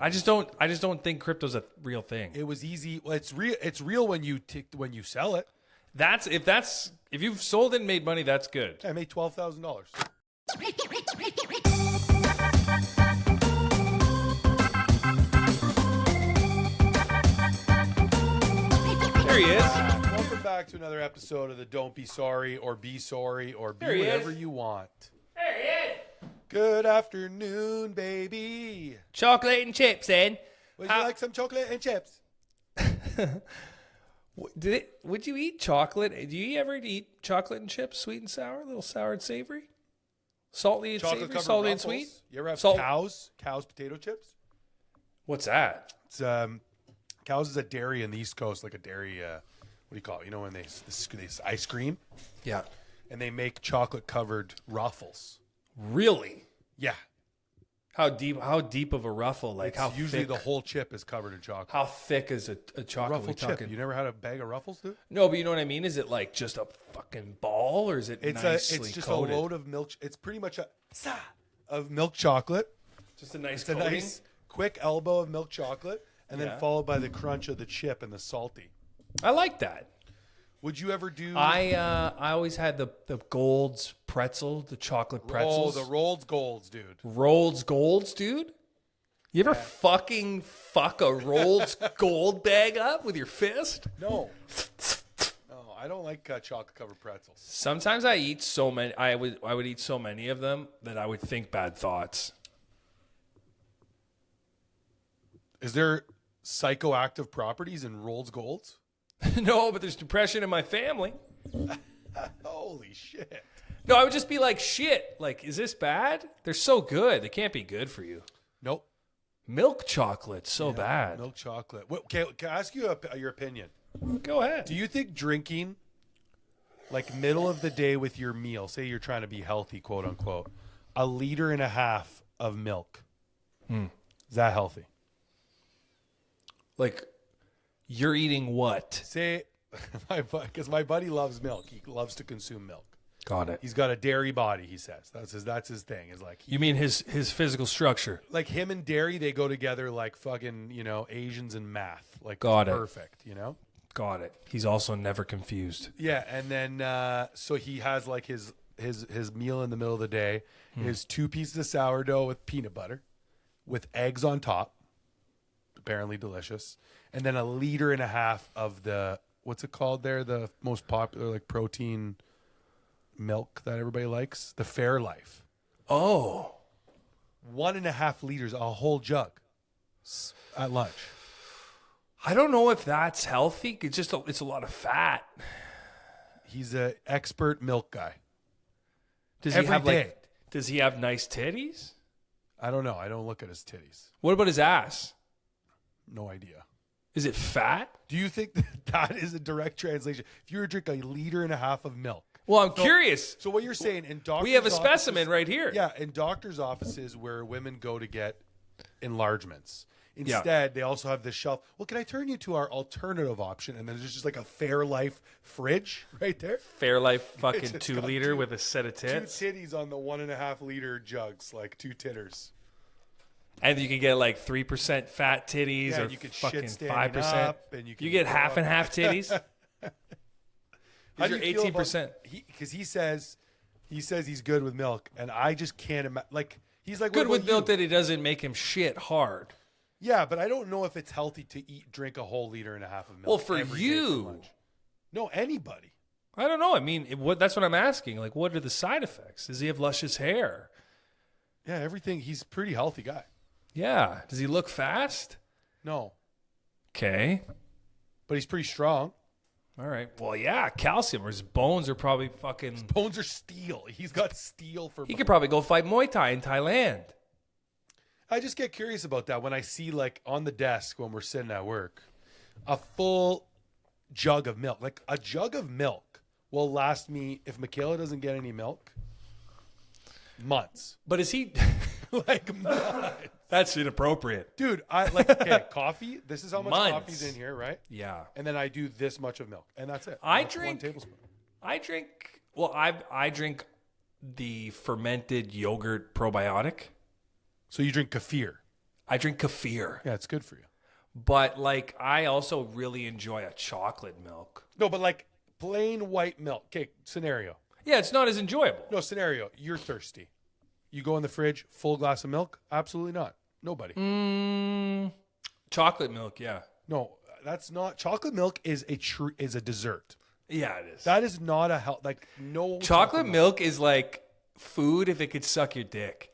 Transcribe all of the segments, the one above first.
I just don't think crypto's a real thing. It was easy. Well, it's real. It's real when you sell it. If you've sold it and made money, that's good. I made $12,000. There he is. Welcome back to another episode of the Don't Be Sorry or Be Sorry or Be There he Whatever is. You Want. There he is. Good afternoon, baby. Chocolate and chips, then. Would you like some chocolate and chips? Would you eat chocolate? Do you ever eat chocolate and chips, sweet and sour, a little sour and savory, salty and Chocolate savory, covered salty and Ruffles. sweet? You ever have Salt- Cows potato chips? What's that? It's Cows is a dairy in the East Coast, like a dairy. What do you call it? You know when they ice cream Yeah. and they make chocolate covered Ruffles. Really? Yeah, How deep of a ruffle? Like it's how usually thick? the whole chip is covered in chocolate. How thick is a chocolate? Ruffle chip. You never had a bag of Ruffles, dude? No, but you know what I mean. Is it like just a fucking ball, or is it It's nicely just coated? a load of milk. It's pretty much of milk chocolate. Just a nice It's a coating. nice quick elbow of milk chocolate, and Yeah. then followed by the crunch of the chip and the salty. I like that. Would you ever do? I always had the Gold's pretzel, the chocolate pretzels. the Rolls Golds, dude. Rolls Golds, dude. You ever fucking fuck a Rolls Gold bag up with your fist? No, no, I don't like chocolate covered pretzels. Sometimes I eat so many. I would eat so many of them that I would think bad thoughts. Is there psychoactive properties in Rolls Golds? No, but there's depression in my family. Holy shit! No, I would just be like, shit. Like, is this bad? They're so good. They can't be good for you. Nope. Milk chocolate, so bad. Milk chocolate. Okay, can I ask you your opinion? Go ahead. Do you think drinking, like middle of the day with your meal, say you're trying to be healthy, quote unquote, 1.5 liters of milk, is that healthy? Like, you're eating what? Say, because my buddy loves milk. He loves to consume milk. Got it. He's got a dairy body. He says that's his thing. Is like You mean his physical structure? like him and dairy, they go together like fucking Asians and math. Like Got it. perfect. Got it. He's also never confused. Yeah, and then so he has like his meal in the middle of the day is 2 pieces of sourdough with peanut butter, with eggs on top, apparently delicious, and then 1.5 liters of the what's it called there, the most popular like protein milk that everybody likes, the Fairlife. Oh. 1.5 liters, a whole jug at lunch. I don't know if that's healthy. It's a lot of fat. He's an expert milk guy. Does Every he have day. does he have nice titties? I don't know. I don't look at his titties. What about his ass? No idea. Is it fat? Do you think that is a direct translation? If you were to drink 1.5 liters of milk. Well, I'm curious. So what you're saying in doctors' We have a offices- specimen right here. Yeah, in doctors' offices where women go to get enlargements. Instead, they also have this shelf. Well, can I turn you to our alternative option? And then there's just like a Fairlife fridge right there. Fairlife fucking It's 2 got liter two- with a set of tits. 2 titties on the 1.5 liter jugs, like 2 titters. And you can get like 3% fat titties Yeah, or and you could fucking shit standing 5%. up, and you can get throw half up. and half titties. How These do are you feel 18%. Because he says he's good with milk, and I just can't imagine. Like he's like Good what with about milk you? that it doesn't make him shit hard. Yeah, but I don't know if it's healthy to drink 1.5 liters of milk. Well, for every day you. lunch. No, anybody. I don't know. I mean, that's what I'm asking. Like, what are the side effects? Does he have luscious hair? Yeah, everything. He's a pretty healthy guy. Yeah. Does he look fast? No, Okay. but he's pretty strong. All right. Well, yeah, calcium. Or his bones are probably fucking. Bones are steel. He's got steel for. He could probably go fight Muay Thai in Thailand. I just get curious about that when I see like on the desk when we're sitting at work, a full jug of milk. Like a jug of milk will last me, if Michaela doesn't get any milk, months. But is he? Like months. That's inappropriate. Dude, I like okay, coffee. This is how much Months. coffee's in here, right? Yeah. And then I do this much of milk, and that's it. I That's drink- 1 tablespoon. I drink the fermented yogurt probiotic. So you drink kefir. I drink kefir. Yeah, it's good for you. But like, I also really enjoy a chocolate milk. No, but like plain white milk. Okay, scenario. Yeah, it's not as enjoyable. No, scenario. You're thirsty. You go in the fridge, full glass of milk? Absolutely not. Nobody. Chocolate milk, yeah. No, that's not. Chocolate milk is a dessert. Yeah, it is. That is not a health. Like no. Chocolate milk is like food if it could suck your dick.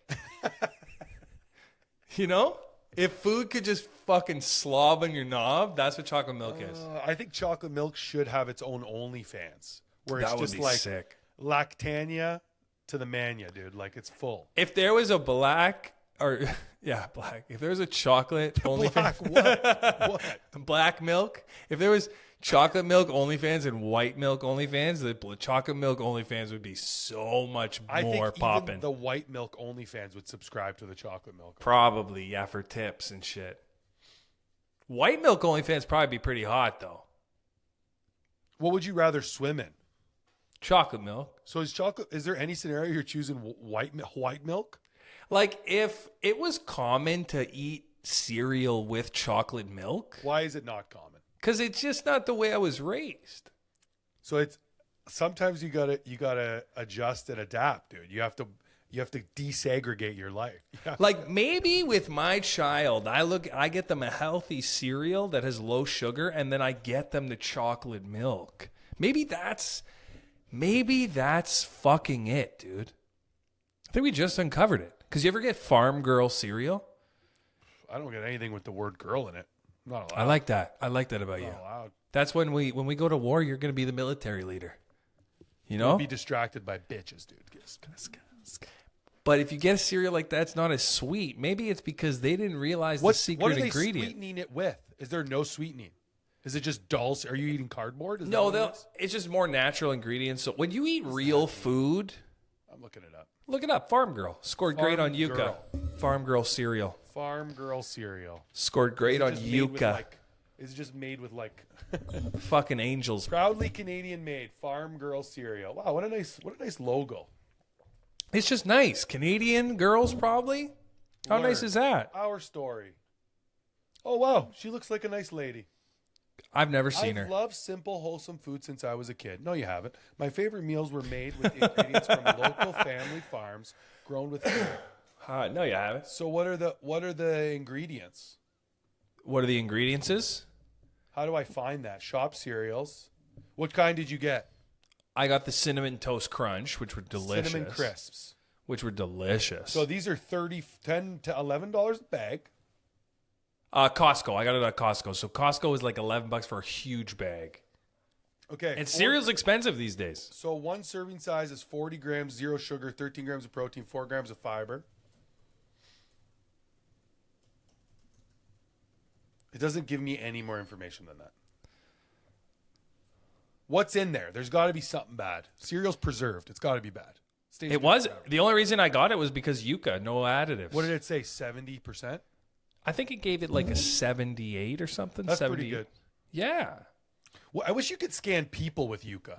You know? If food could just fucking slob on your knob, that's what chocolate milk is. I think chocolate milk should have its own OnlyFans, where it's That would just be like sick. Lactania to the mania, dude. Like it's full. If there was a black. If there was a chocolate OnlyFans, What? black milk. If there was chocolate milk OnlyFans and white milk OnlyFans, the chocolate milk OnlyFans would be so much I more think popping. even the white milk OnlyFans would subscribe to the chocolate milk. Probably, yeah, for tips and shit. White milk OnlyFans probably be pretty hot though. What would you rather swim in? Chocolate milk. So is there any scenario you're choosing white milk? Like if it was common to eat cereal with chocolate milk, Why is it not common? because it's just not the way I was raised. So it's sometimes you gotta adjust and adapt, dude. You have to desegregate your life. Yeah. Like maybe with my child, I get them a healthy cereal that has low sugar, and then I get them the chocolate milk. Maybe that's fucking it, dude. I think we just uncovered it. Because you ever get Farm Girl cereal? I don't get anything with the word girl in it. I'm not allowed. I like that. I like that about you. Not allowed. That's when we go to war, you're going to be the military leader. You know? Be distracted by bitches, dude. But if you get a cereal like that, it's not as sweet. Maybe it's because they didn't realize the secret what are they ingredient. sweetening it with? Is there no sweetening? Is it just dull? Are you eating cardboard? No, it's just more natural ingredients. So when you eat real food, I'm looking it up. look it up. Farm Girl scored Farm great on Yucca. Girl. Farm Girl cereal Farm Girl cereal. scored great on Just made with, Yucca. Is it just made with like Fucking angels. proudly Canadian made Farm Girl cereal? Wow, what a nice logo. It's just nice. Canadian girls, probably. How Word. nice is that? Our story. Oh wow, she looks like a nice lady. I've never seen I've her. loved simple, wholesome food since I was a kid. No, you haven't. My favorite meals were made with ingredients from local family farms, grown with care. No, you haven't. So what are the ingredients? What are the ingredients? How do I find that? Shop cereals. What kind did you get? I got the cinnamon toast crunch, which were delicious. Cinnamon crisps. Which were delicious. So these are $10 to $11 a bag. Costco. I got it at Costco. So Costco is like $11 for a huge bag. Okay. And cereal's expensive these days. So one serving size is 40 grams, 0 sugar, 13 grams of protein, 4 grams of fiber. It doesn't give me any more information than that. What's in there? There's got to be something bad. Cereal's preserved. It's got to be bad. Stays It good was. forever. The only reason I got it was because Yucca, no additives. What did it say? 70%? I think it gave it like a 78 or something. That's 70. pretty good. Yeah. Well, I wish you could scan people with Yucca.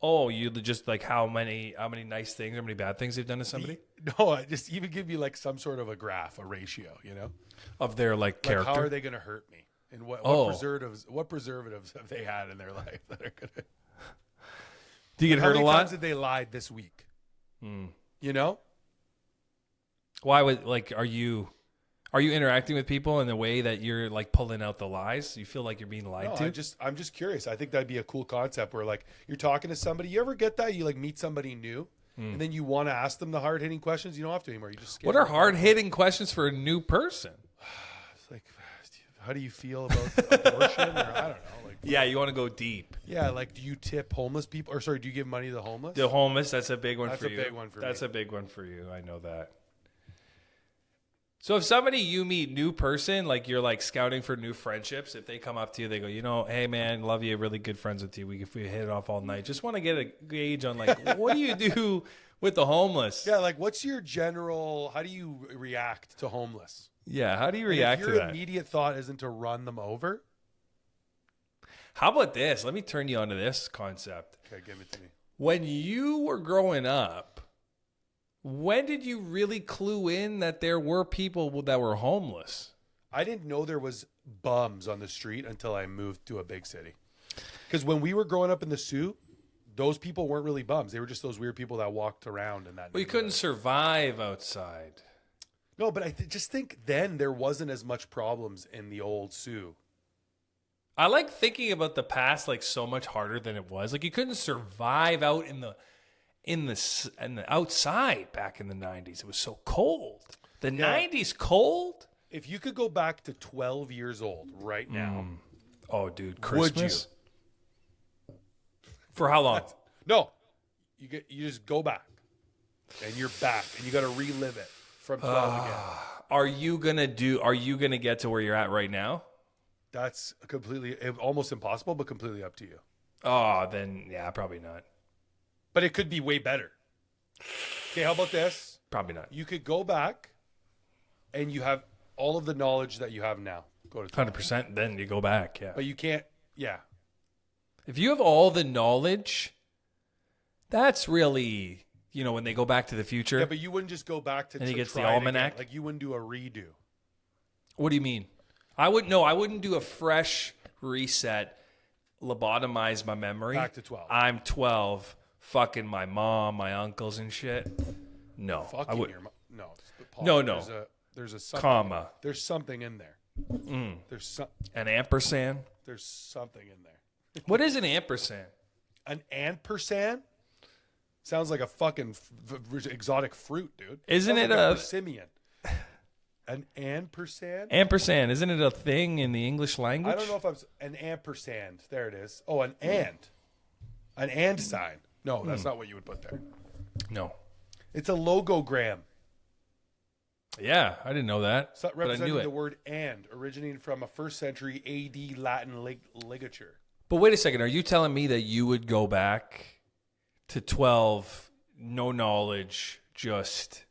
Oh, you just like how many nice things, how many bad things they've done to somebody? No, I just even give you like some sort of a graph, a ratio, you know? Of their like character. Like how are they going to hurt me? And what preservatives have they had in their life that are going to... Do you get How hurt a many lot? times did they lie this week? You know? Why would are you interacting with people in the way that you're like pulling out the lies? You feel like you're being lied No, to? I'm just curious. I think that'd be a cool concept where like you're talking to somebody. You ever get that? You like meet somebody new and then you want to ask them the hard hitting questions. You don't have to anymore. You just What are hard hitting questions for a new person? It's like, how do you feel about abortion? Or I don't know. Like, Yeah, you want to go deep. yeah, like do you tip homeless people? Or sorry, do you give money to the homeless? The homeless, that's a big one That's for a you. big one for That's me. a big one for you. I know that. So if somebody you meet new person, like you're like scouting for new friendships, if they come up to you, they go, hey man, love you, really good friends with you. If we hit it off all night, just want to get a gauge on like, what do you do with the homeless? Yeah, like what's your general, how do you react to homeless? Yeah, how do you And react if to your that? immediate thought isn't to run them over, How about this? Let me turn you onto this concept. okay, give it to me. When you were growing up, When did you really clue in that there were people that were homeless? I didn't know there was bums on the street until I moved to a big city. Because when we were growing up in the Sioux, those people weren't really bums. They were just those weird people that walked around in that. Well, you couldn't survive outside. No, but I just think then there wasn't as much problems in the old Sioux. I like thinking about the past like so much harder than it was. Like you couldn't survive out in the outside back in the 90s. It was so cold. The 90s cold? If you could go back to 12 years old right now. Oh, dude, Christmas? Would you? For how long? No. You just go back. And you're back. And you got to relive it from 12 again. Are you going to get to where you're at right now? That's almost impossible, but completely up to you. Oh, then, yeah, probably not. But it could be way better. Okay, how about this? Probably not. You could go back and you have all of the knowledge that you have now. Go to 100%, then you go back, yeah. But you can't, yeah. If you have all the knowledge, that's really, when they go back to the future. Yeah, but you wouldn't just go back to and he gets try the it almanac. again. Like you wouldn't do a redo. What do you mean? I wouldn't do a fresh reset, lobotomize my memory. Back to 12. I'm 12, fucking my mom, my uncles and shit. No. Fucking your mom. No. Paul, No. There's a something. Comma. There's something in there. There's An ampersand? There's something in there. What is an ampersand? An ampersand? Sounds like a fucking exotic fruit, dude. Isn't Sounds it like a persimmon? An ampersand? Ampersand, isn't it a thing in the English language? I don't know if I'm an ampersand. There it is. Oh, an and sign. No, that's not what you would put there. No. It's a logogram. Yeah, I didn't know that. So but I representing knew it. the word "and," originating from a 1st century AD Latin ligature. But wait a second, are you telling me that you would go back to 12, no knowledge, just...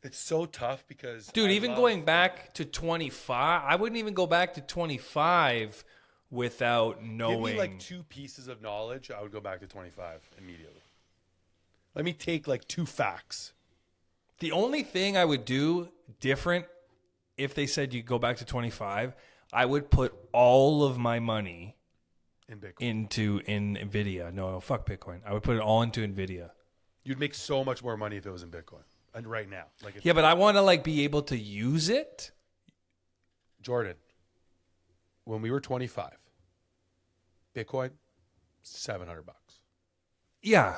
It's so tough because... Dude, going back to 25, I wouldn't even go back to 25 without knowing... Give me like 2 pieces of knowledge, I would go back to 25 immediately. Let me take like 2 facts. The only thing I would do different if they said you go back to 25, I would put all of my money in Bitcoin. into NVIDIA. No, fuck Bitcoin. I would put it all into NVIDIA. You'd make so much more money if it was in Bitcoin. And right now. Yeah, but I want to be able to use it. Jordan, when we were 25, Bitcoin, $700. Yeah.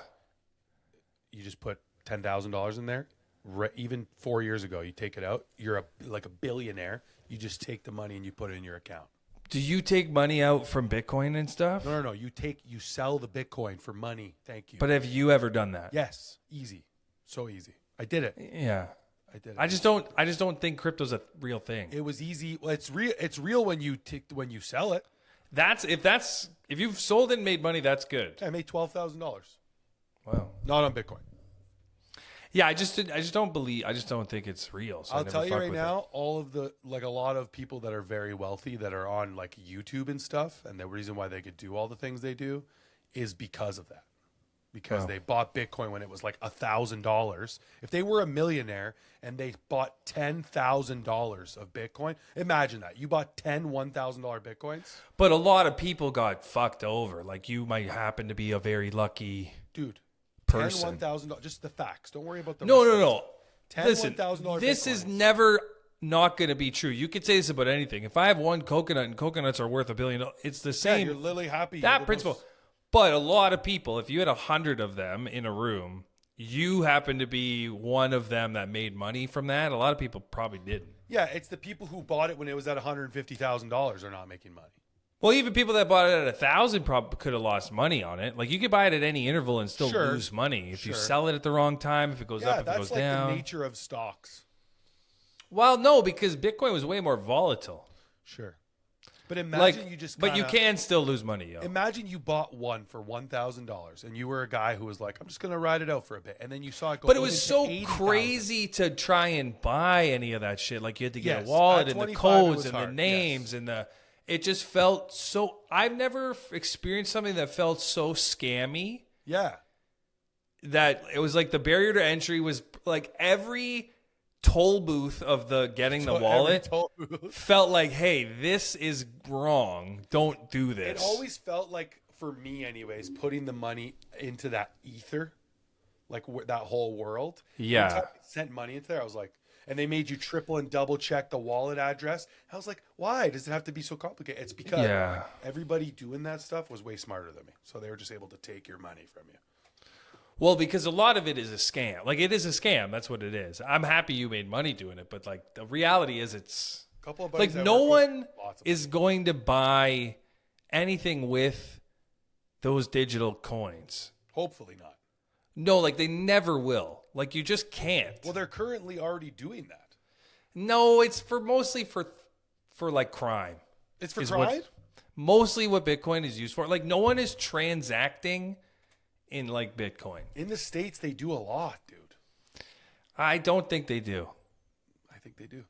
You just put $10,000 in there. Even 4 years ago, you take it out. You're a billionaire. You just take the money and you put it in your account. Do you take money out from Bitcoin and stuff? No. You sell the Bitcoin for money. Thank you. But have you ever done that? Yes. Easy. So easy. I did it. Yeah. I did it. I just don't think crypto's a real thing. It was easy. Well, it's real. It's real when you sell it. If you've sold it and made money, that's good. I made $12,000. Wow. Not on Bitcoin. Yeah, I just don't think it's real. So I'll tell you right now, all of a lot of people that are very wealthy that are on YouTube and stuff, and the reason why they could do all the things they do is because of that. Because they bought Bitcoin when it was like $1,000. If they were a millionaire and they bought $10,000 of Bitcoin, imagine that. You bought 10 $1,000 Bitcoins. But a lot of people got fucked over. Like you might happen to be a very lucky person. $10,000, $1,000. Just the facts. Don't worry about the No. Listen, $1,000 this is never not going to be true. You could say this about anything. If I have one coconut and coconuts are worth $1 billion, it's the same. Yeah, you're literally happy. That principle. But a lot of people, if you had 100 of them in a room, you happen to be one of them that made money from that. A lot of people probably didn't. Yeah, it's the people who bought it when it was at $150,000 are not making money. Well, even people that bought it at 1,000 probably could have lost money on it. Like you could buy it at any interval and still lose money if you sell it at the wrong time. If it goes up, if it goes down. That's like the nature of stocks. Well, no, because Bitcoin was way more volatile. Sure. But imagine you just But you can still lose money, yo. Imagine you bought one for $1,000 and you were a guy who was like, I'm just going to ride it out for a bit. And then you saw it go But it was so 80, crazy to try and buy any of that shit. Like you had to get a wallet and the codes and the names and the... It just felt so... I've never experienced something that felt so scammy. Yeah. that it was like the barrier to entry was like every toll booth of the getting the wallet felt like, hey, this is wrong. Don't do this. It always felt like, for me anyways, putting the money into that ether, like that whole world. Yeah. Every time I sent money into there, I was like, and they made you triple and double check the wallet address. I was like, why does it have to be so complicated? It's because everybody doing that stuff was way smarter than me. So they were just able to take your money from you. Well, because a lot of it is a scam. Like, it is a scam. That's what it is. I'm happy you made money doing it, but like the reality is it's like no one is going to buy anything with those digital coins. Hopefully not. No, like they never will. Like you just can't. Well, they're currently already doing that. No, it's mostly for like crime. It's for crime? Mostly what Bitcoin is used for. Like no one is transacting in like Bitcoin. In the States, they do a lot, dude. I don't think they do. I think they do.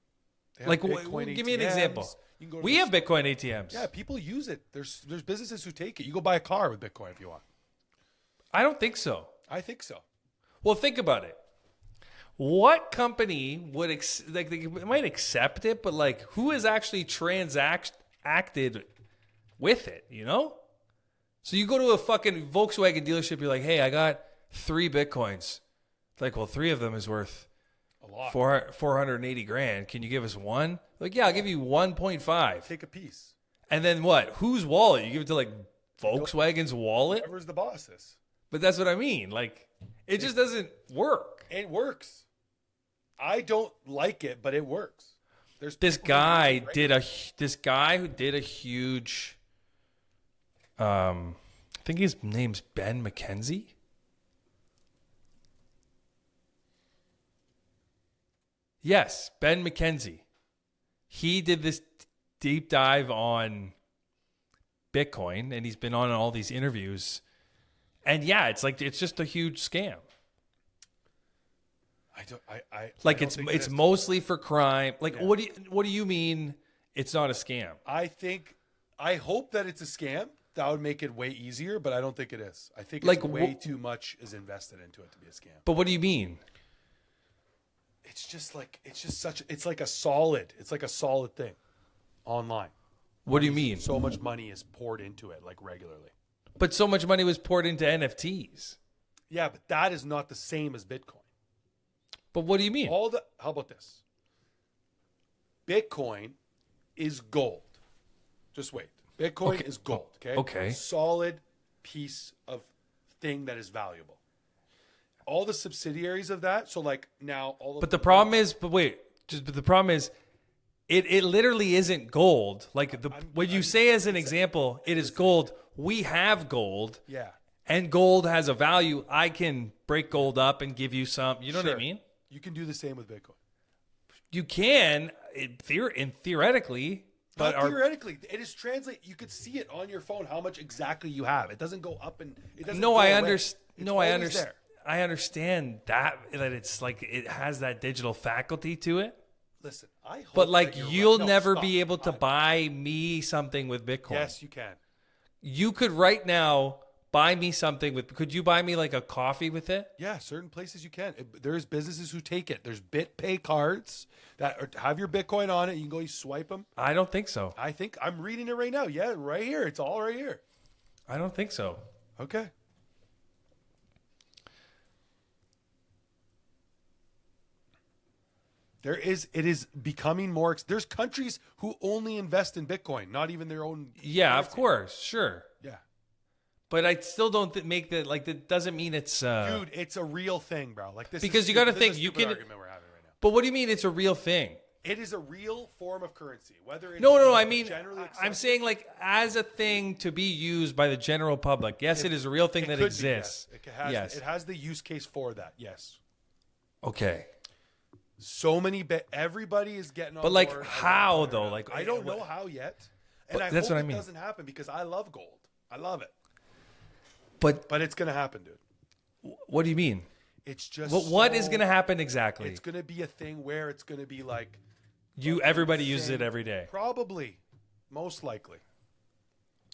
Like, give me an example. We have Bitcoin ATMs. Yeah, people use it. There's businesses who take it. You go buy a car with Bitcoin if you want. I don't think so. I think so. Well, think about it. What company would they might accept it, but like who has actually acted with it, you know? So you go to a fucking Volkswagen dealership, you're like, hey, I got 3 Bitcoins. It's like, well, 3 of them is worth a lot. 480 grand. Can you give us 1? Like, yeah, I'll give you 1.5. Take a piece. And then what? Whose wallet? You give it to like Volkswagen's wallet? Whoever's the boss is. But that's what I mean. Like, it just doesn't work. It works. I don't like it, but it works. There's this guy who did a huge I think his name's Ben McKenzie. Yes, Ben McKenzie. He did this deep dive on Bitcoin, and he's been on all these interviews. And yeah, it's just a huge scam. It's mostly for crime. Like, yeah. What do you mean it's not a scam? I hope that it's a scam. That would make it way easier, but I don't think it is. I think it's way too much is invested into it to be a scam. But what do you mean? It's like a solid thing online. What do you mean? So much money is poured into it, like regularly. But so much money was poured into NFTs. Yeah, but that is not the same as Bitcoin. But what do you mean? How about this? Bitcoin is gold. Just wait. Bitcoin is gold. Okay. Okay. Solid piece of thing that is valuable. All the subsidiaries of that. So like now all of. But the problem is, it literally isn't gold. Like when you say as an example, it is gold. We have gold. Yeah. And gold has a value. I can break gold up and give you some. You know what I mean? You can do the same with Bitcoin. You can, theoretically. But theoretically, it is translate. You could see it on your phone how much exactly you have. It doesn't go up and it doesn't. No, I understand. No, I understand. I understand that it's like it has that digital faculty to it. Listen, I hope. But like you'll never be able to buy me something with Bitcoin. Yes, you can. You could right now buy me something with. Could you buy me like a coffee with it? Yeah, certain places you can. There's businesses who take it. There's BitPay cards that have your Bitcoin on it. You can go, you swipe them. I don't think so. I think I'm reading it right now. Yeah, right here. It's all right here. I don't think so. Okay. It is becoming more. There's countries who only invest in Bitcoin, not even their own. Yeah, currency. Of course, sure. Yeah. But I still don't make that like that doesn't mean it's dude, it's a real thing, bro. Like this because you got to think you can. Argument we're having right now. But what do you mean it's a real thing? It is a real form of currency. Whether it's no. I mean, I'm saying like as a thing to be used by the general public. Yes, it is a real thing that exists. Yes. It has the use case for that. Yes. Okay. So many, everybody is getting on but like board. How though? Like I don't know how yet, and I that's hope what I mean. It doesn't happen because I love gold. I love it. But it's gonna happen, dude. What do you mean? It's just what is gonna happen exactly? It's gonna be a thing where it's gonna be like everybody uses it every day. Probably, most likely.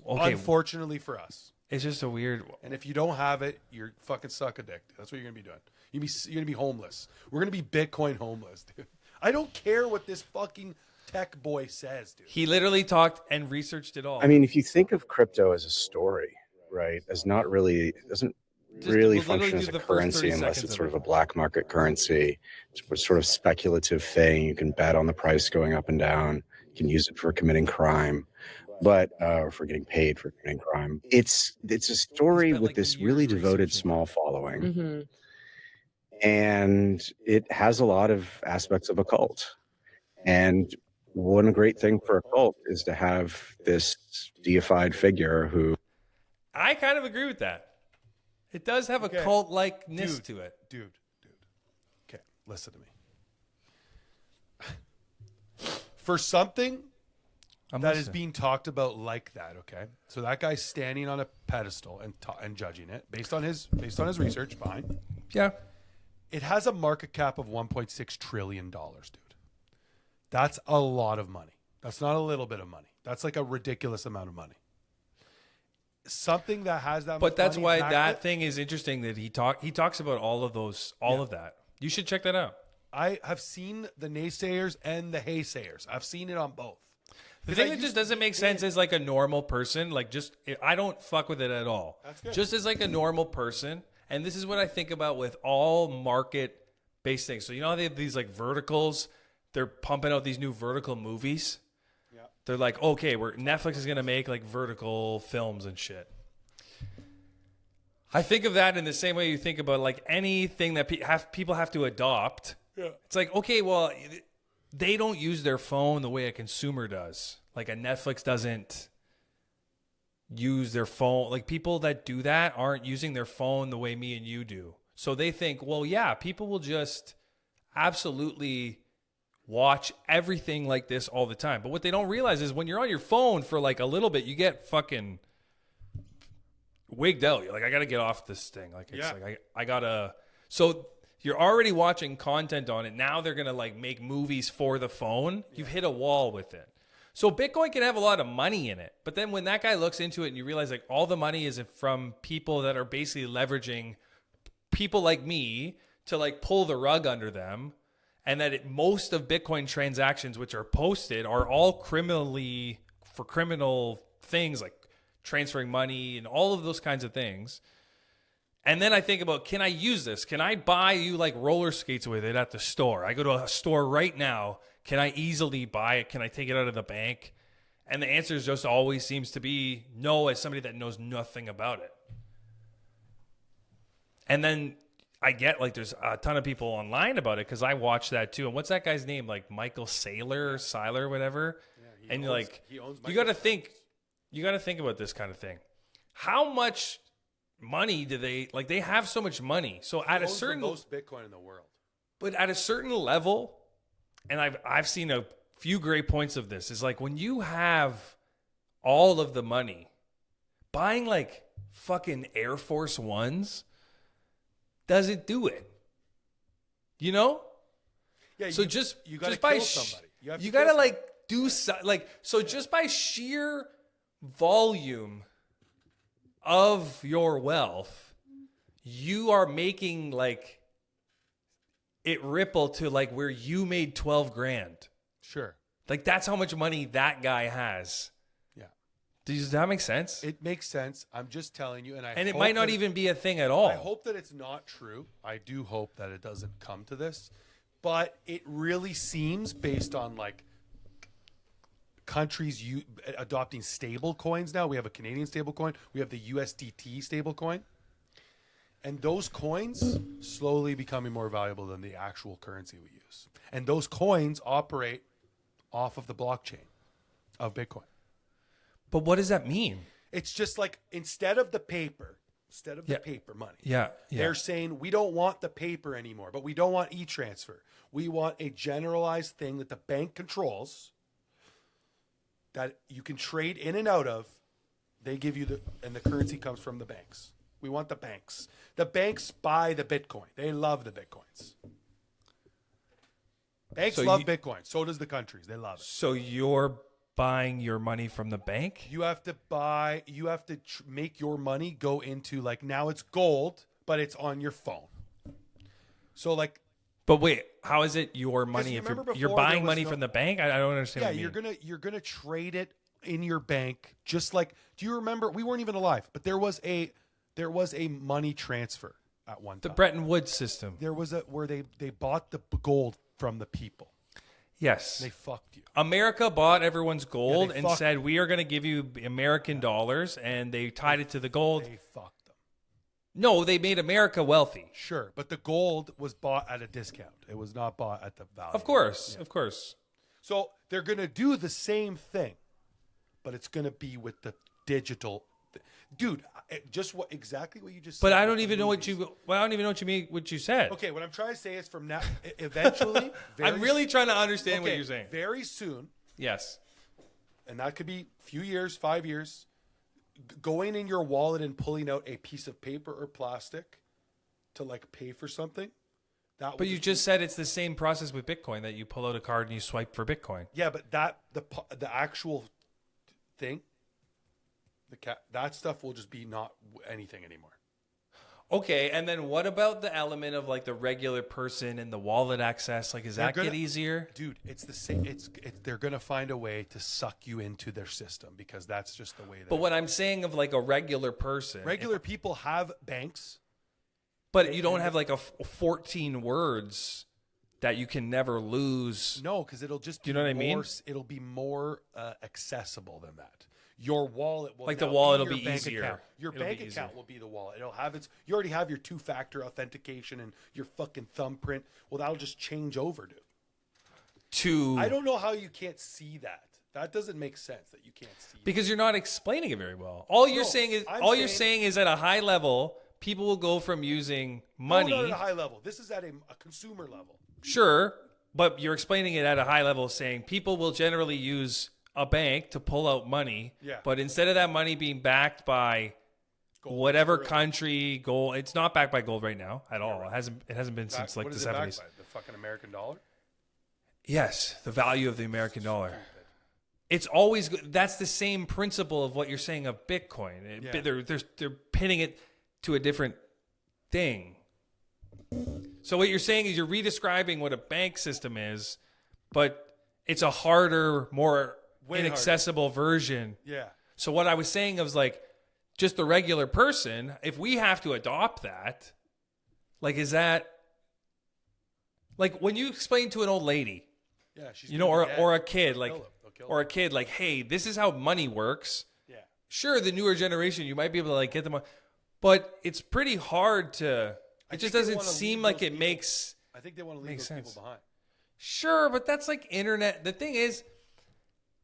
Okay. Unfortunately for us. It's just a weird. And if you don't have it, you're fucking suck a dick. That's what you're gonna be doing. You're gonna be homeless. We're gonna be Bitcoin homeless, dude. I don't care what this fucking tech boy says, dude. He literally talked and researched it all. I mean, if you think of crypto as a story, right, as not really, it doesn't really we'll function literally as do a the first currency 30 unless seconds it's of sort it. of a black market currency. It's a sort of speculative thing. You can bet on the price going up and down. You can use it for committing crime, but or for getting paid for committing crime. It's a story spent, with like, this years really devoted researching small following, and it has a lot of aspects of a cult. And one great thing for a cult is to have this deified figure who. I kind of agree with that. It does have a cult-likeness Dude, to it. Dude. Okay, listen to me. For something I'm that is listening. being talked about like that, okay? So that guy's standing on a pedestal and judging it based on his research, fine. Yeah. It has a market cap of $1.6 trillion, dude. That's a lot of money. That's not a little bit of money. That's like a ridiculous amount of money. Something that has that much But that's money why backed that it- thing is interesting that he talks about all of those, of that. You should check that out. I have seen the naysayers and the haysayers. I've seen it on both. The thing that just doesn't make sense is like a normal person, like just I don't fuck with it at all. That's good. Just as like a normal person, and this is what I think about with all market-based things. So you know how they have these like verticals? They're pumping out these new vertical movies. Yeah. They're like, okay, Netflix is gonna make like vertical films and shit. I think of that in the same way you think about like anything that people have to adopt. Yeah. It's like, okay, well, they don't use their phone the way a consumer does. Like a Netflix doesn't use their phone. Like people that do that aren't using their phone the way me and you do. So they think, well, yeah, people will just absolutely watch everything like this all the time. But what they don't realize is when you're on your phone for like a little bit, you get fucking wigged out. You're like, I got to get off this thing. Like, it's like, I got to. So you're already watching content on it. Now they're going to like make movies for the phone. You've hit a wall with it. So Bitcoin can have a lot of money in it. But then when that guy looks into it and you realize like all the money is from people that are basically leveraging people like me to like pull the rug under them. And that most of Bitcoin transactions which are posted are all for criminal things like transferring money and all of those kinds of things. And then I think about, can I use this? Can I buy you like roller skates with it at the store? I go to a store right now. Can I easily buy it? Can I take it out of the bank? And the answer just always seems to be no, as somebody that knows nothing about it. And then I get like there's a ton of people online about it because I watch that too. And what's that guy's name? Like Michael Saylor, whatever. Yeah, and you got to think about this kind of thing. How much money do they have so much money? So at a certain the most Bitcoin in the world. But at a certain level, and I've seen a few great points of this, is like when you have all of the money, buying like fucking Air Force Ones doesn't do it. You know? Yeah. So you gotta just by kill somebody. you gotta like do like so just by sheer volume of your wealth, you are making like it ripple to like where you made 12 grand. Sure. Like that's how much money that guy has. Yeah. Does that make sense? It makes sense. I'm just telling you, and it might not even be a thing at all. I hope that it's not true. I do hope that it doesn't come to this, but it really seems based on like countries adopting stable coins now. We have a Canadian stable coin. We have the USDT stable coin. And those coins slowly becoming more valuable than the actual currency we use. And those coins operate off of the blockchain of Bitcoin. But what does that mean? It's just like instead of the paper money. Yeah. They're saying we don't want the paper anymore, but we don't want e-transfer. We want a generalized thing that the bank controls that you can trade in and out of. They give you and the currency comes from the banks. We want the banks. The banks buy the Bitcoin. They love the Bitcoins. Banks love Bitcoin. So does the countries. They love it. So you're buying your money from the bank? You have to make your money go into, like, now it's gold, but it's on your phone. So like, But wait, how is it your money you if remember you're before buying there was money no- from the bank? I don't understand. yeah, what you mean. you're gonna trade it in your bank, just like, do you remember, we weren't even alive, but there was a money transfer at one The time. Bretton Woods system. There was where they bought the gold from the people. Yes. They fucked you. America bought everyone's gold they and fucked- said, we are going to give you American dollars, and they tied it to the gold. They fucked them. No, they made America wealthy. Sure, but the gold was bought at a discount. It was not bought at the value. Of course. Yeah. Of course. So they're going to do the same thing, but it's going to be with the digital. Dude, just exactly what you just said. But I about don't the even know what movies. I don't even know what you mean, what you said. Okay, what I'm trying to say is from now, eventually. I'm really trying to understand what okay, you're saying. Very soon, Yes. and that could be a few years, 5 years, going in your wallet and pulling out a piece of paper or plastic to like pay for something. That But you just said it's the same process with Bitcoin, that you pull out a card and you swipe for Bitcoin. yeah, but the actual thing, that stuff will just be not anything anymore. Okay, and then what about the element of like the regular person and the wallet access? Like, does that get easier? Dude, it's the same. They're gonna find a way to suck you into their system because that's just the way. But what I'm saying of like a regular person, regular people have banks, but you don't have like a 14 words that you can never lose. no, because it'll just. Do you know what I mean? It'll be more accessible than that. Your wallet will Like the now wallet be will your be bank easier. account. Your It'll bank be account easier. will be the wallet. It'll have you already have your two-factor authentication and your fucking thumbprint. Well, that'll just change over, dude. I don't know how you can't see that. That doesn't make sense that you can't see. Because you're not explaining it very well. All you're saying is at a high level, people will go from using money. No, not at a high level. This is at a consumer level. Sure, but you're explaining it at a high level, saying people will generally use a bank to pull out money. Yeah. But instead of that money being backed by Gold, whatever sterling. country, gold, it's not backed by gold right now at all. Right. It hasn't been since like what the is it backed 70s. by? The fucking American dollar? Yes, the value of the American dollar. It's always good. That's the same principle of what you're saying of Bitcoin. Yeah. They're pinning it to a different thing. So what you're saying is you're redescribing what a bank system is, but it's a harder, more inaccessible version. Yeah. So what I was saying was like, just the regular person, if we have to adopt that, like, is that like when you explain to an old lady, Yeah, she's or a kid, like, They'll kill or a kid, like, hey, this is how money works. Yeah. Sure, the newer generation, you might be able to like get them, but it's pretty hard to. It just doesn't seem like it makes. I think they want to leave those sense. people behind. Sure, but that's like internet. The thing is,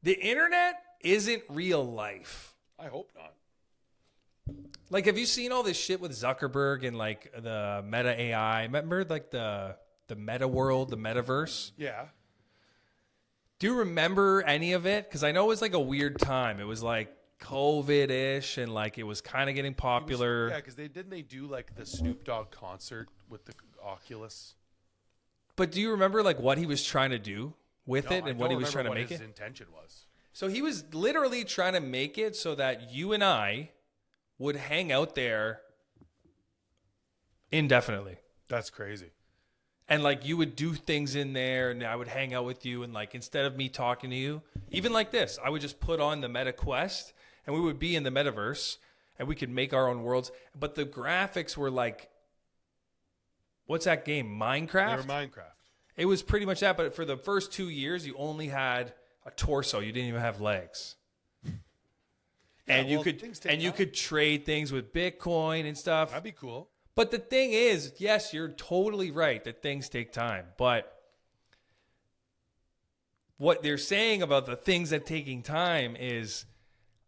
the internet isn't real life. I hope not. Like, have you seen all this shit with Zuckerberg and like the Meta AI? Remember like the meta world, the Metaverse? Yeah. Do you remember any of it? Because I know it was like a weird time. It was like COVID-ish and like it was kind of getting popular. Yeah, because they do like the Snoop Dogg concert with the Oculus. But do you remember like what he was trying to do with it and what he was trying to make his it? intention was. So he was literally trying to make it so that you and I would hang out there indefinitely. That's crazy. And like you would do things in there and I would hang out with you. And like instead of me talking to you, even like this, I would just put on the Meta Quest and we would be in the metaverse and we could make our own worlds. But the graphics were like, what's that game? Minecraft? They were Minecraft. It was pretty much that. But for the first 2 years, you only had a torso. You didn't even have legs. And you could trade things with Bitcoin and stuff. That'd be cool. But the thing is, yes, you're totally right that things take time. But what they're saying about the things that taking time is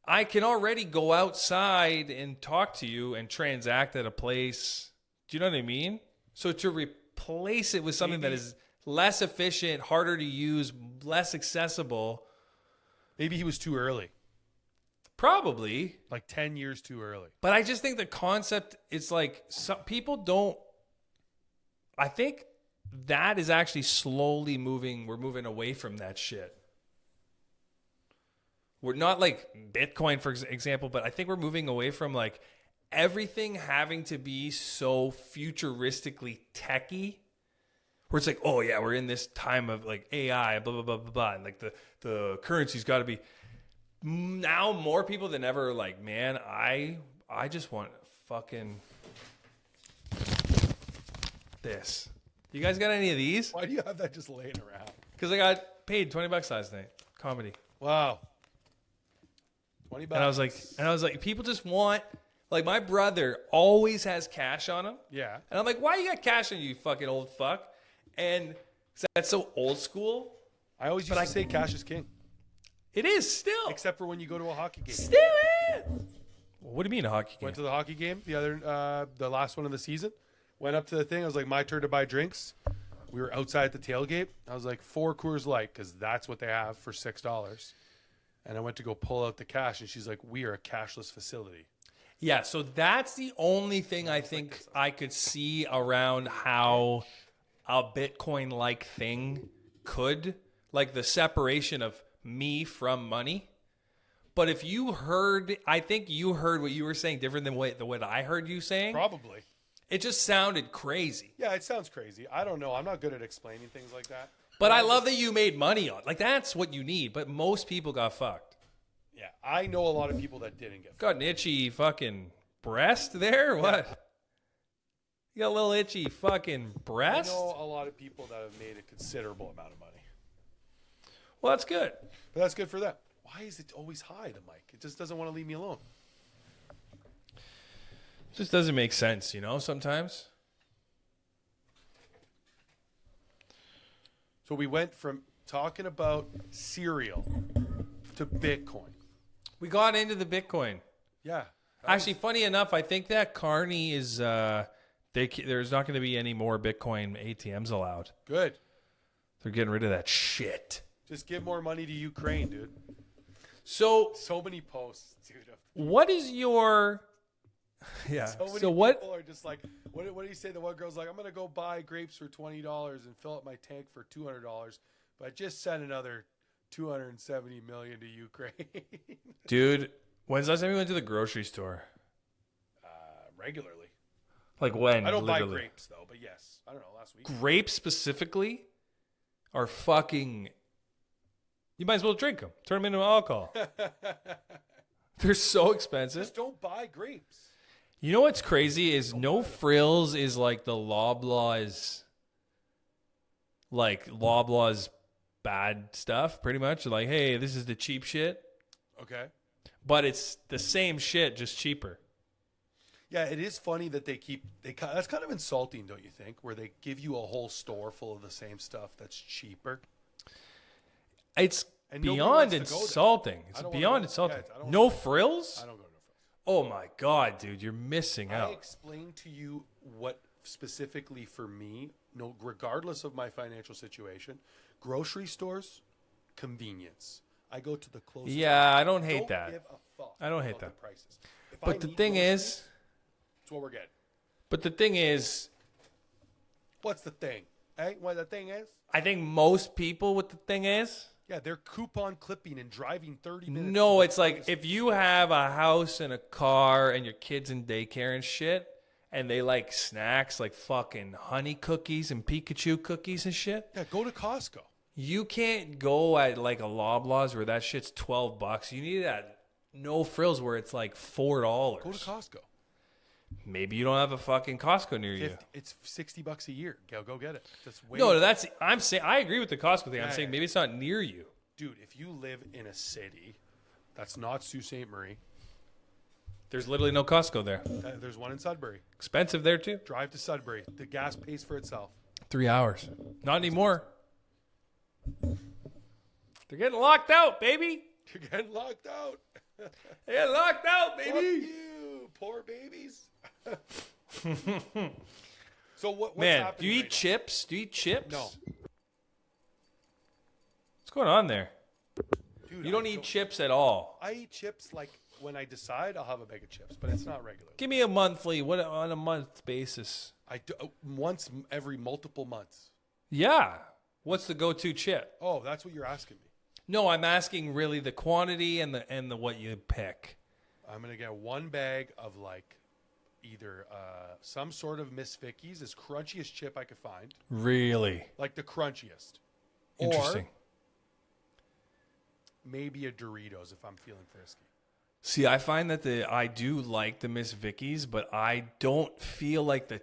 I can already go outside and talk to you and transact at a place. Do you know what I mean? So to replace it with something that is less efficient, harder to use, less accessible. Maybe he was too early. Probably. Like 10 years too early. But I just think the concept, it's like some people don't. I think that is actually slowly moving. We're moving away from that shit. we're not like Bitcoin, for example, but I think we're moving away from like everything having to be so futuristically techy. Where it's like, oh yeah, we're in this time of like AI, blah blah blah blah blah, and like the currency's got to be. Now more people than ever are like, man, I just want fucking this. You guys got any of these? Why do you have that just laying around? Because I got paid $20 last night. Comedy. Wow. $20. And I was like, people just want, like, my brother always has cash on him. Yeah. And I'm like, why you got cash on you, fucking old fuck? And that's so old school. I always used to say cash is king. It is still. Except for when you go to a hockey game. Still is. What do you mean a hockey game? Went to the hockey game the last one of the season. Went up to the thing. I was like, my turn to buy drinks. We were outside at the tailgate. I was like, 4 Coors Light, because that's what they have for $6. And I went to go pull out the cash, and she's like, we are a cashless facility. Yeah, so that's the only thing I think I could see around how a Bitcoin-like thing could, like the separation of me from money. But if you heard, I think you heard what you were saying different than what I heard you saying. Probably. It just sounded crazy. Yeah, it sounds crazy. I don't know. I'm not good at explaining things like that. But I love that you made money on. Like, that's what you need. But most people got fucked. Yeah, I know a lot of people that didn't get fucked. Got an itchy fucking breast there? What? You got a little itchy fucking breast? I know a lot of people that have made a considerable amount of money. Well, that's good. But that's good for them. Why is it always high, the mic? It just doesn't want to leave me alone. It just doesn't make sense, you know, sometimes. So we went from talking about cereal to Bitcoin. We got into the Bitcoin. Yeah. Actually, funny enough, I think that Carney is, there's not going to be any more Bitcoin ATMs allowed. Good. They're getting rid of that shit. Just give more money to Ukraine, dude. So many posts, dude. What is your... Yeah. So many people are just like, what do you say? The one girl's like, I'm going to go buy grapes for $20 and fill up my tank for $200, but I just sent another $270 million to Ukraine. Dude, when's the last time you went to the grocery store? Regularly. Like when? I don't buy literally? grapes, though, but yes. I don't know, last week. Grapes specifically are fucking... You might as well drink them. Turn them into alcohol. They're so expensive. Just don't buy grapes. You know what's crazy is No Frills is like the Loblaws, bad stuff, pretty much. Like, hey, this is the cheap shit. Okay. But it's the same shit, just cheaper. Yeah, it is funny that that's kind of insulting, don't you think? Where they give you a whole store full of the same stuff that's cheaper. It's beyond insulting. It's beyond insulting. Yeah, No Frills? I don't go to No Frills. Oh my God, dude, you're missing out. I explained to you what specifically for me, regardless of my financial situation, grocery stores, convenience. I go to the closest. Yeah, I don't hate that. Give a fuck I don't hate about that. the prices. But the thing is, that's what we're getting. But the thing is, what's the thing? Hey, what the thing is? I think most people, what the thing is, yeah, they're coupon clipping and driving 30 minutes. No, it's like if you have a house and a car and your kids in daycare and shit, and they like snacks like fucking honey cookies and Pikachu cookies and shit. Yeah, go to Costco. You can't go at like a Loblaws where that shit's $12. You need that No Frills where it's like $4. Go to Costco. Maybe you don't have a fucking Costco near you. It's $60 a year. Go get it. I'm saying I agree with the Costco thing. I'm saying maybe it's not near you. Dude, if you live in a city that's not Sault Ste. Marie, there's literally no Costco there. There's one in Sudbury. Expensive there too. Drive to Sudbury. The gas pays for itself. 3 hours. Not anymore. They're getting locked out, baby. You're getting locked out. They're getting locked out, baby. Fuck you, poor babies. So what's Man, happening? do you eat right chips? Do you eat chips? No. What's going on there? Dude, you don't eat chips at all. I eat chips like when I decide I'll have a bag of chips, but it's not regular. Give me a monthly. What on a month basis? I do once every multiple months. Yeah. What's the go-to chip? Oh, that's what you're asking me. No, I'm asking really the quantity and the what you pick. I'm gonna get one bag of like either some sort of Miss Vicky's, as crunchiest chip I could find, Really like the crunchiest, interesting. or maybe a Doritos if I'm feeling frisky. See, I find that I do like the Miss Vicky's, but I don't feel like the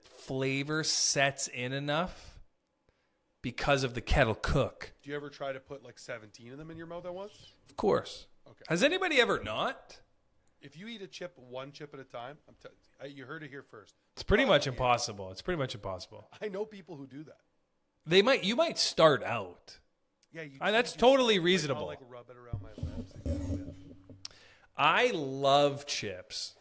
flavor sets in enough because of the kettle cook. Do you ever try to put like 17 of them in your mouth at once? Of course. Okay. Has anybody ever not? If you eat a chip, one chip at a time, you heard it here first. It's pretty much impossible. It's pretty much impossible. I know people who do that. You might start out. Yeah, That's totally reasonable. I'll like rub it around my lips. Yeah. I love chips.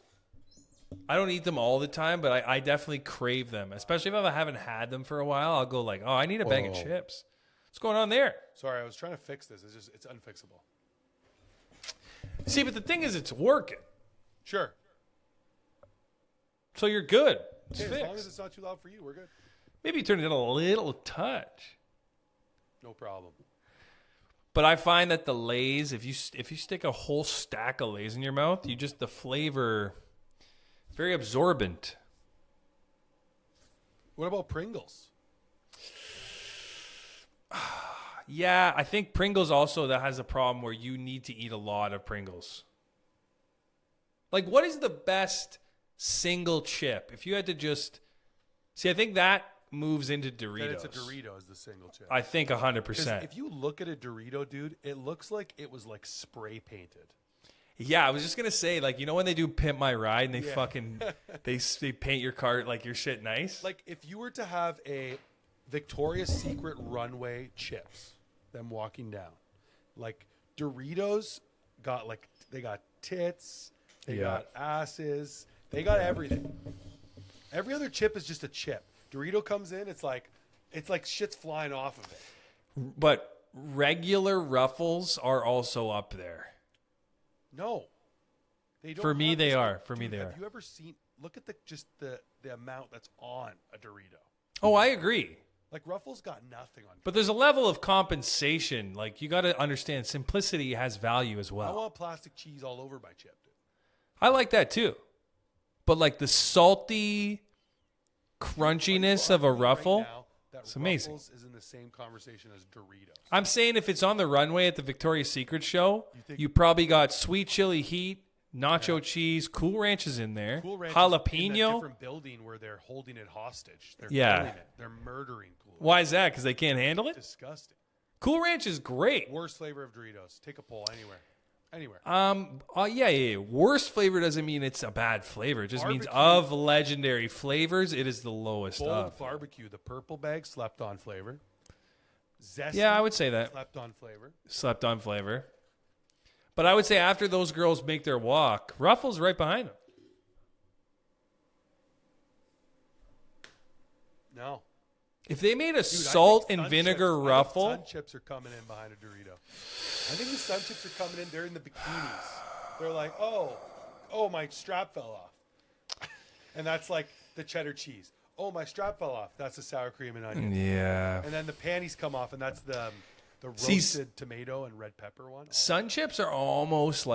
I don't eat them all the time, but I definitely crave them. Especially if I haven't had them for a while, I'll go like, oh, I need a bag of chips. What's going on there? Sorry, I was trying to fix this. It's unfixable. See, but the thing is, it's working. Sure. So you're good. It's As fixed. long as it's not too loud for you, we're good. Maybe turn it down a little touch. No problem. But I find that the Lay's, if you stick a whole stack of Lay's in your mouth, the flavor, very absorbent. What about Pringles? Yeah, I think Pringles also that has a problem where you need to eat a lot of Pringles. Like, what is the best single chip? If you had to just see, I think that moves into Doritos. Then it's a Dorito as the single chip. I think 100%. If you look at a Dorito, dude, it looks like it was like spray painted. Yeah, I was just gonna say, like, you know when they do Pimp My Ride and they fucking they paint your car like your shit nice. Like if you were to have a Victoria's Secret runway chips, them walking down, like Doritos they got tits, they got asses, they got everything. Every other chip is just a chip. Dorito comes in, it's like shit's flying off of it. But regular Ruffles are also up there. No, they don't. For me, have they this. are. For me, Dude, they are. Have you ever seen? Look at the amount that's on a Dorito. Oh, I agree. Like Ruffles got nothing on. But there's a level of compensation. Like, you got to understand, simplicity has value as I well. want plastic cheese all over my chip, dude. I like that too. But like the salty crunchiness of a Ruffle, Right now, that it's amazing. Ruffles is in the same conversation as Doritos. I'm saying if it's on the runway at the Victoria's Secret show, think- you probably got sweet chili heat, nacho cheese, Cool Ranch is in there, Cool Ranch is in a jalapeno. different building where they're holding it hostage. They're Yeah. killing it. They're murdering Cool Ranch. Why is that? Because they can't handle it? Disgusting. Cool Ranch is great. Worst flavor of Doritos. Take a poll anywhere. Yeah. Worst flavor doesn't mean it's a bad flavor. It just means Barbecue. of legendary flavors, it is the lowest Bold of. barbecue. The purple bag slept on flavor. Zesty. Yeah, I would say that. Slept on flavor. Slept on flavor. But I would say after those girls make their walk, Ruffles right behind them. No. If they made a Dude, salt I think and Sun vinegar chips, I think Ruffle, Sun chips are coming in behind a Dorito. I think the Sun chips are coming in. They're in the bikinis. They're like, oh, my strap fell off. And that's like the cheddar cheese. Oh, my strap fell off. That's the sour cream and onion. yeah. And then the panties come off, and that's the roasted tomato and red pepper one. Sun chips are almost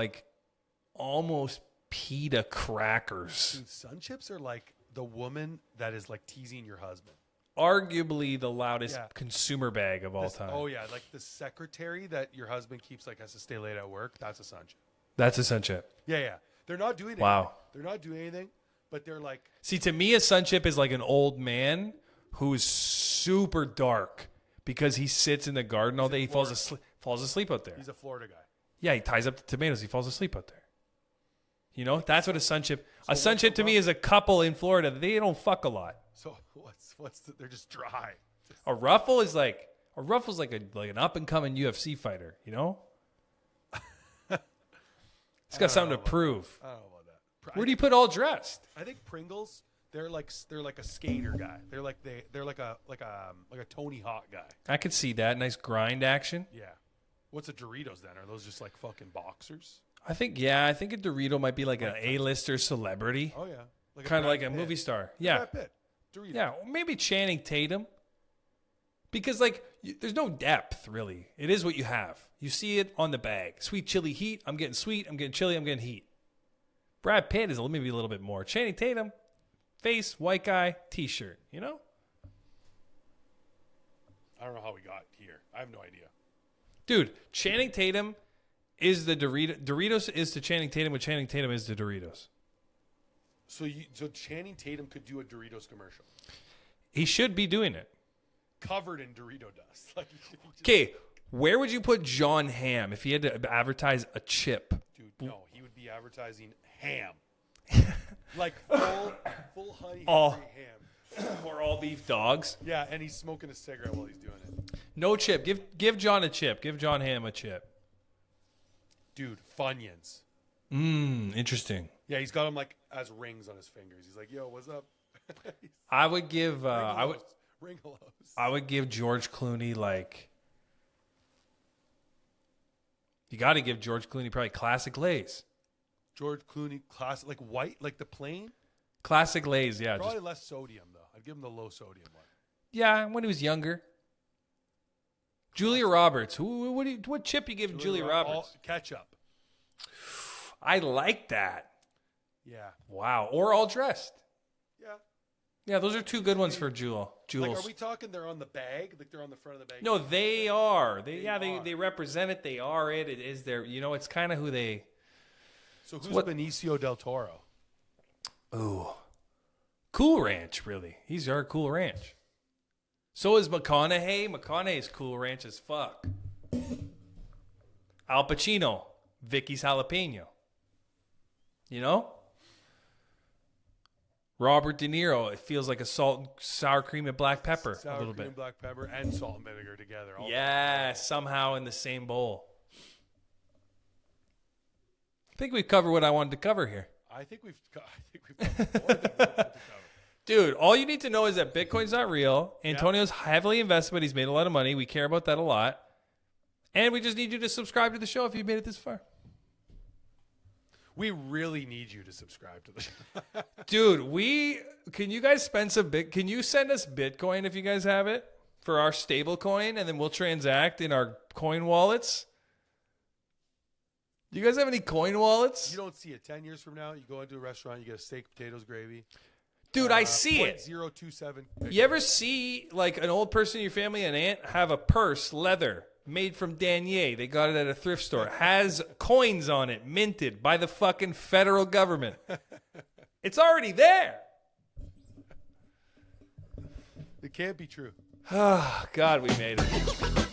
pita crackers. Dude, Sun chips are like the woman that is like teasing your husband. Arguably the loudest Yeah. consumer bag of all time. Oh yeah, like the secretary that your husband keeps like has to stay late at work. That's a Sun chip. That's a Sun chip. Yeah. They're not doing anything. Wow. They're not doing anything, but they're like, See, to me, a Sun chip is like an old man who is super dark because he sits in the garden all day. He falls asleep out there. he's a Florida guy. Yeah, he ties up the tomatoes. He falls asleep out there. You know, that's what a Sun chip. A Sun chip to me is a couple in Florida. They don't fuck a lot. So they're just dry. A Ruffle's like an up and coming UFC fighter. You know, it's got something to prove. I don't know about that. Where do you put all dressed? I think Pringles. They're like a skater guy. They're like a Tony Hawk guy. I could see that nice grind action. Yeah. What's a Doritos then? Are those just like fucking boxers? I think a Dorito might be like an A-lister celebrity, Oh yeah. Like kind of Brad like a Pitt. movie star. Yeah, Brad Pitt. Doritos. yeah, maybe Channing Tatum. Because like there's no depth really. It is what you have. You see it on the bag. Sweet chili heat. I'm getting sweet. I'm getting chili. I'm getting heat. Brad Pitt is maybe a little bit more. Channing Tatum, face, white guy, t-shirt. You know. I don't know how we got here. I have no idea. Dude, Channing Tatum is the Doritos is to Channing Tatum what Channing Tatum is to Doritos. So Channing Tatum could do a Doritos commercial. He should be doing it. Covered in Dorito dust. Like, okay, where would you put John Hamm if he had to advertise a chip? Dude, no, he would be advertising ham. Like full honey ham. Or all beef dogs. Yeah, and he's smoking a cigarette while he's doing it. No chip. Give John a chip. Give John Hamm a chip. Dude, Funyuns. Interesting. Yeah, he's got them like as rings on his fingers. He's like, "Yo, what's up?" I would give Ring hellos. I would give George Clooney like. You got to give George Clooney probably classic Lay's. George Clooney classic, like white, like the plain. Classic Lay's, yeah. Probably less sodium though. I'd give him the low sodium one. Yeah, when he was younger. Julia Roberts. What chip you give Julia Roberts? Ketchup. I like that. Yeah. Wow. Or all dressed. Yeah. Yeah, those are two good ones for Jules. Like, are we talking they're on the bag? Like they're on the front of the bag? No, they are. They represent it. They are it. It is their, it's kind of who they. So who's Benicio del Toro? Ooh. Cool Ranch, really. He's our Cool Ranch. So is McConaughey. McConaughey's Cool Ranch as fuck. Al Pacino. Vicky's Jalapeno. You know? Robert De Niro. It feels like a sour cream and black pepper a little bit. Black pepper and salt and vinegar together. Yeah, somehow in the same bowl. I think we've covered what I wanted to cover here. I think we've covered more than we wanted to cover. Dude, all you need to know is that Bitcoin's not real. Antonio's heavily invested, but he's made a lot of money. We care about that a lot. And we just need you to subscribe to the show if you made it this far. We really need you to subscribe to the show. Dude, can you guys spend can you send us Bitcoin if you guys have it for our stable coin, and then we'll transact in our coin wallets? Do you guys have any coin wallets? You don't see it. 10 years from now, you go into a restaurant, you get a steak, potatoes, gravy. Dude, I see it. 0.027. You ever see like an old person in your family, an aunt, have a purse, leather, made from denier? They got it at a thrift store. Has coins on it, minted by the fucking federal government. It's already there. It can't be true. Oh, God, we made it.